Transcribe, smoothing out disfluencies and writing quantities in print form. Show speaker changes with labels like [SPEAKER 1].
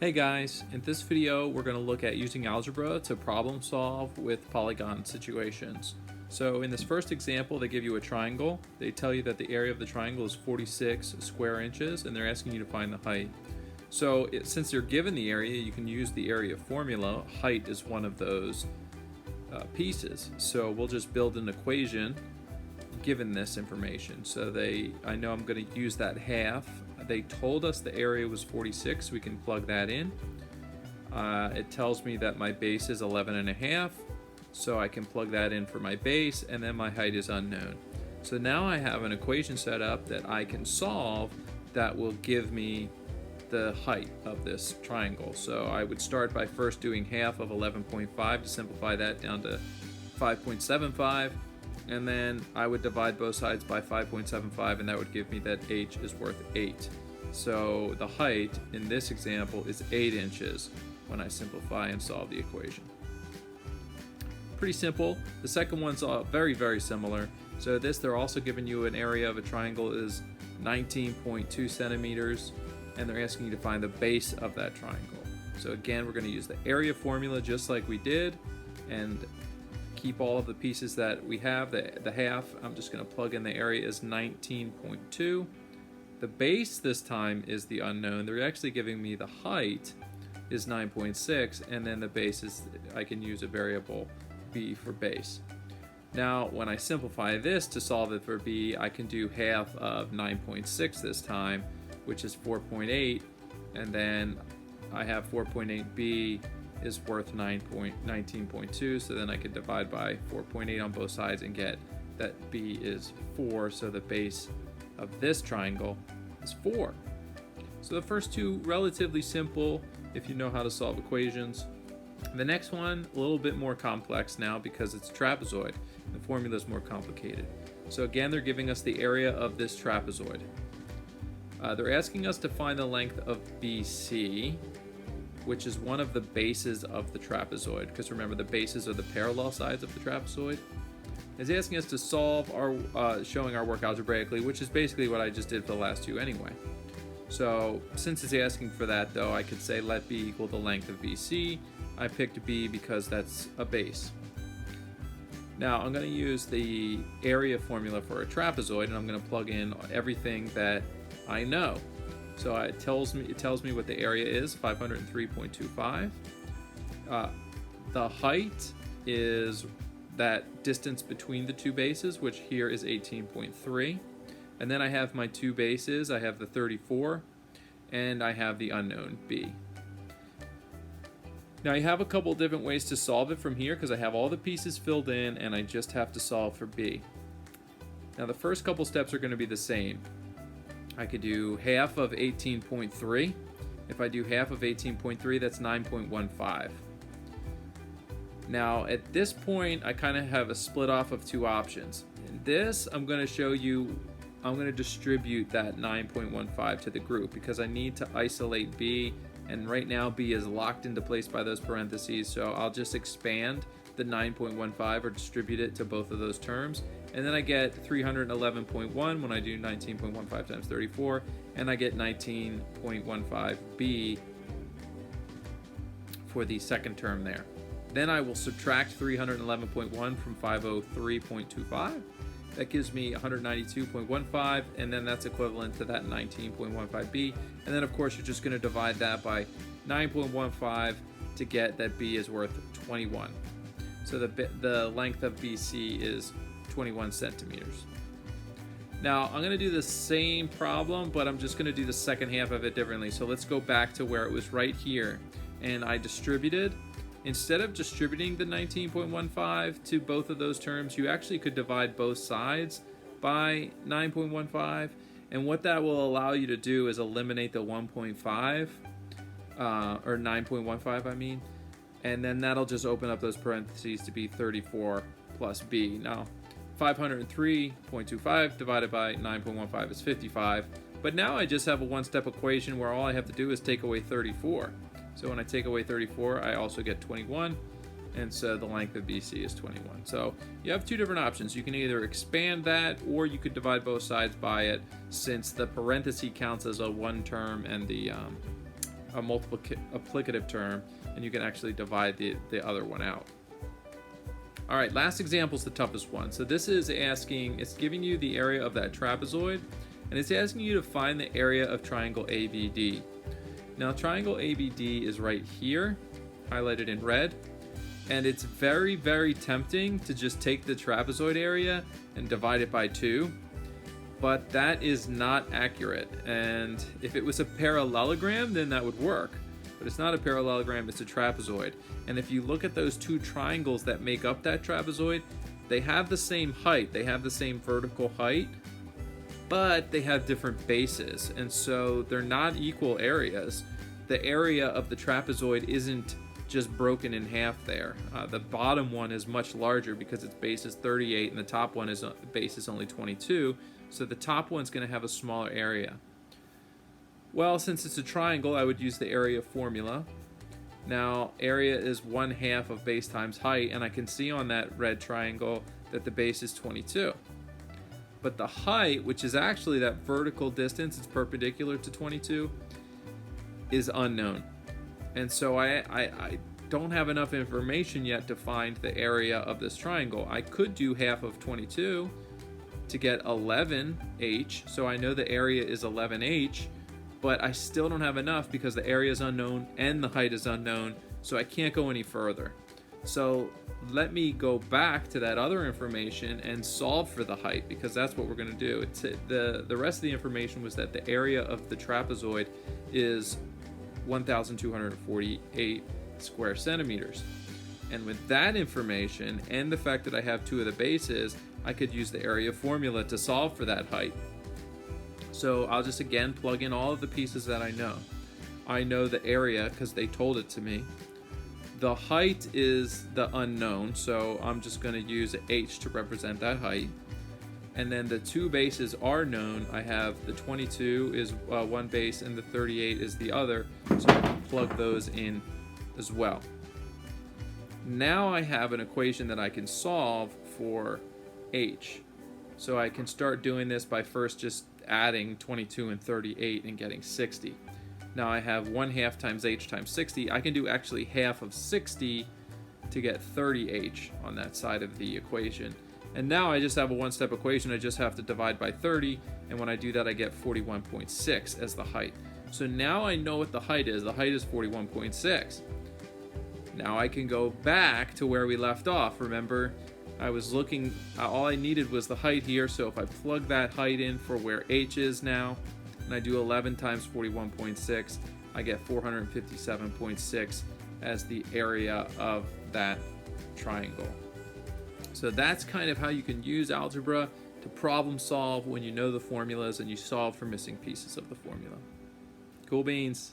[SPEAKER 1] Hey guys, in this video we're going to look at using algebra to problem solve with polygon situations. So in this first example they give you a triangle. They tell you that the area of the triangle is 46 square inches and they're asking you to find the height. So since you're given the area, you can use the area formula. Height is one of those pieces. So we'll just build an equation given this information. So I know I'm going to use that half. They told us the area was 46, we can plug that in. It tells me that my base is 11.5, so I can plug that in for my base, and then my height is unknown. So now I have an equation set up that I can solve that will give me the height of this triangle. So I would start by first doing half of 11.5 to simplify that down to 5.75. And then I would divide both sides by 5.75, and that would give me that h is worth 8. So the height in this example is 8 inches when I simplify and solve the equation. Pretty simple. The second one's very, very similar. So they're also giving you an area of a triangle is 19.2 centimeters, and they're asking you to find the base of that triangle. So again, we're going to use the area formula just like we did, and keep all of the pieces that we have. The half, I'm just going to plug in the area is 19.2. The base this time is the unknown. They're actually giving me the height is 9.6, and then the base is, I can use a variable b for base. Now when I simplify this to solve it for b, I can do half of 9.6 this time, which is 4.8, and then I have 4.8b is worth 19.2, so then I could divide by 4.8 on both sides and get that b is 4, so the base of this triangle is 4. So the first two relatively simple if you know how to solve equations. The next one a little bit more complex now because it's trapezoid. The formula is more complicated. So again, they're giving us the area of this trapezoid. They're asking us to find the length of BC, which is one of the bases of the trapezoid, because remember the bases are the parallel sides of the trapezoid. It's asking us to solve showing our work algebraically, which is basically what I just did for the last two anyway. So since it's asking for that though, I could say let b equal the length of BC. I picked b because that's a base. Now I'm going to use the area formula for a trapezoid, and I'm going to plug in everything that I know. So it tells me what the area is, 503.25. The height is that distance between the two bases, which here is 18.3. And then I have my two bases. I have the 34, and I have the unknown b. Now I have a couple different ways to solve it from here because I have all the pieces filled in, and I just have to solve for b. Now the first couple steps are going to be the same. I could do half of 18.3. If I do half of 18.3, that's 9.15. Now at this point, I kind of have a split off of two options. In this, I'm going to show you, I'm going to distribute that 9.15 to the group because I need to isolate b, and right now b is locked into place by those parentheses, so I'll just expand the 9.15 or distribute it to both of those terms. And then I get 311.1 when I do 19.15 times 34, and I get 19.15b for the second term there. Then I will subtract 311.1 from 503.25. That gives me 192.15, and then that's equivalent to that 19.15b. And then of course you're just going to divide that by 9.15 to get that b is worth 21. So the length of BC is 21 centimeters. Now I'm going to do the same problem, but I'm just going to do the second half of it differently. So let's go back to where it was right here, and I distributed. Instead of distributing the 19.15 to both of those terms, you actually could divide both sides by 9.15, and what that will allow you to do is eliminate the 1.5 or 9.15 I mean, and then that'll just open up those parentheses to be 34 plus b. Now 503.25 divided by 9.15 is 55, but now I just have a one-step equation where all I have to do is take away 34. So when I take away 34, I also get 21, and so the length of BC is 21. So you have two different options. You can either expand that, or you could divide both sides by it, since the parenthesis counts as a one term and the a multiplicative term, and you can actually divide the other one out. All right, last example is the toughest one. So this is asking, it's giving you the area of that trapezoid, and it's asking you to find the area of triangle ABD. Now triangle ABD is right here, highlighted in red, and it's very, very tempting to just take the trapezoid area and divide it by 2, but that is not accurate. And if it was a parallelogram, then that would work. But it's not a parallelogram, it's a trapezoid. And if you look at those two triangles that make up that trapezoid, they have the same height, they have the same vertical height, but they have different bases, and so they're not equal areas. The area of the trapezoid isn't just broken in half there. The bottom one is much larger because its base is 38, and the top one is base is only 22, so the top one's going to have a smaller area. Well, since it's a triangle, I would use the area formula. Now, area is 1/2 of base times height, and I can see on that red triangle that the base is 22. But the height, which is actually that vertical distance, it's perpendicular to 22, is unknown. And so I don't have enough information yet to find the area of this triangle. I could do half of 22 to get 11h, so I know the area is 11h, but I still don't have enough because the area is unknown and the height is unknown, so I can't go any further. So let me go back to that other information and solve for the height, because that's what we're going to do. The rest of the information was that the area of the trapezoid is 1,248 square centimeters. And with that information and the fact that I have 2 of the bases, I could use the area formula to solve for that height. So I'll just again plug in all of the pieces that I know. I know the area because they told it to me. The height is the unknown, so I'm just going to use h to represent that height. And then the 2 bases are known. I have the 22 is one base and the 38 is the other, so I can plug those in as well. Now I have an equation that I can solve for h. So I can start doing this by first just adding 22 and 38 and getting 60. Now I have 1/2 times h times 60. I can do actually half of 60 to get 30h on that side of the equation. And now I just have a one-step equation. I just have to divide by 30, and when I do that I get 41.6 as the height. So now I know what the height is. The height is 41.6. Now I can go back to where we left off. Remember, I was looking, all I needed was the height here, so if I plug that height in for where h is now, and I do 11 times 41.6, I get 457.6 as the area of that triangle. So that's kind of how you can use algebra to problem solve when you know the formulas and you solve for missing pieces of the formula. Cool beans.